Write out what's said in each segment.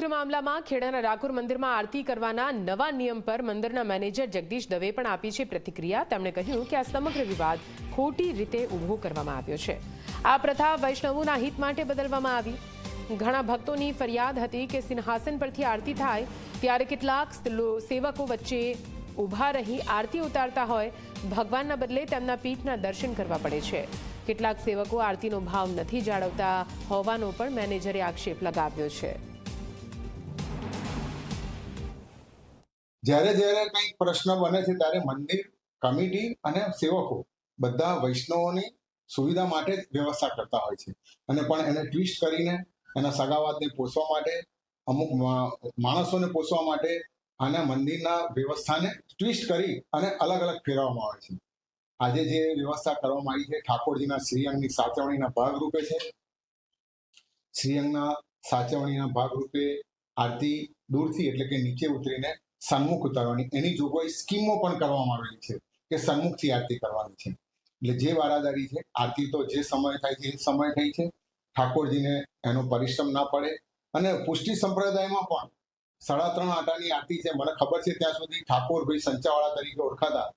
સમગ્ર મામલામાં ખેડાના રાકુર મંદિરમાં આરતી કરવાના નવા નિયમ પર મંદિરના મેનેજર જગદીશ દવે પણ આપી છે પ્રતિક્રિયા। તેમણે કહ્યું કે આ સમગ્ર વિવાદ ખોટી રીતે ઊભો કરવામાં આવ્યો છે। આ પ્રથા વૈષ્ણવોના હિત માટે બદલવામાં આવી। ઘણા ભક્તોની ફરિયાદ હતી કે સિંહાસન પરથી આરતી થાય ત્યારે કેટલાક સેવકો વચ્ચે ઊભા રહી આરતી ઉતારતા હોય, ભગવાનના બદલે તેમના પીઠના દર્શન કરવા પડે છે। કેટલાક સેવકો આરતીનો ભાવ નથી જાળવતા હોવાનો પણ મેનેજરે આક્ષેપ લગાવ્યો છે। જ્યારે જ્યારે કંઈક પ્રશ્ન બને છે ત્યારે મંદિર કમિટી અને સેવકો બધા વૈષ્ણવોની સુવિધા માટે જ વ્યવસ્થા કરતા હોય છે અને પણ એને ટ્વિસ્ટ કરીને એના સગાવાદને પોષવા માટે, અમુક માણસોને પોષવા માટે અને મંદિરના વ્યવસ્થાને ટ્વિસ્ટ કરી અને અલગ અલગ ફેરવવામાં આવે છે। આજે જે વ્યવસ્થા કરવામાં આવી છે ઠાકોરજીના શ્રીઅંગની સાચવણીના ભાગરૂપે છે। શ્રીઅંગના સાચવણીના ભાગરૂપે આરતી દૂરથી એટલે કે નીચે ઉતરીને સન્મુખ ઉતારવાની એની જોગવાઈ સ્કીમો પણ કરવામાં આવેલી છે કે સન્મુખથી આરતી કરવાની છે। એટલે જે વારાદારી છે આરતી તો જે સમય થાય છે એ સમય થઈ છે, ઠાકોરજીને એનો પરિશ્રમ ના પડે। અને પુષ્ટિ સંપ્રદાયમાં પણ 3.5 આટાની આરતી છે। મને ખબર છે ત્યાં સુધી ઠાકોરભાઈ સંચાવાળા તરીકે ઓળખાતા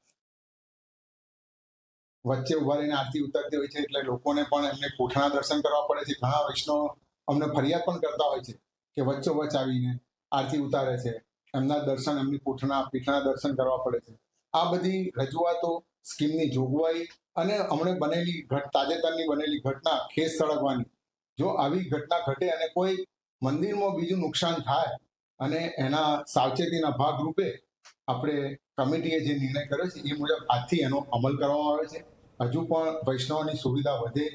વચ્ચે ઉભા રહીને આરતી ઉતારતી હોય છે, એટલે લોકોને પણ એમને કોઠાના દર્શન કરવા પડે છે। ઘણા વૈષ્ણવ અમને ફરિયાદ પણ કરતા હોય છે કે વચ્ચોવચ્ચ આવીને આરતી ઉતારે છે, એમના દર્શન, એમની પીઠના દર્શન કરવા પડે છે। આ બધી રજૂઆતો, સ્કીમની જોગવાઈ અને હમણે તાજેતરની બનેલી ઘટના ખેસ સળગવાની, જો આવી ઘટના ઘટે અને કોઈ મંદિરમાં બીજું નુકસાન થાય અને એના સાવચેતીના ભાગરૂપે આપણે કમિટીએ જે નિર્ણય કર્યો છે એ મુજબ આજથી એનો અમલ કરવામાં આવે છે। હજુ પણ વૈષ્ણવની સુવિધા વધે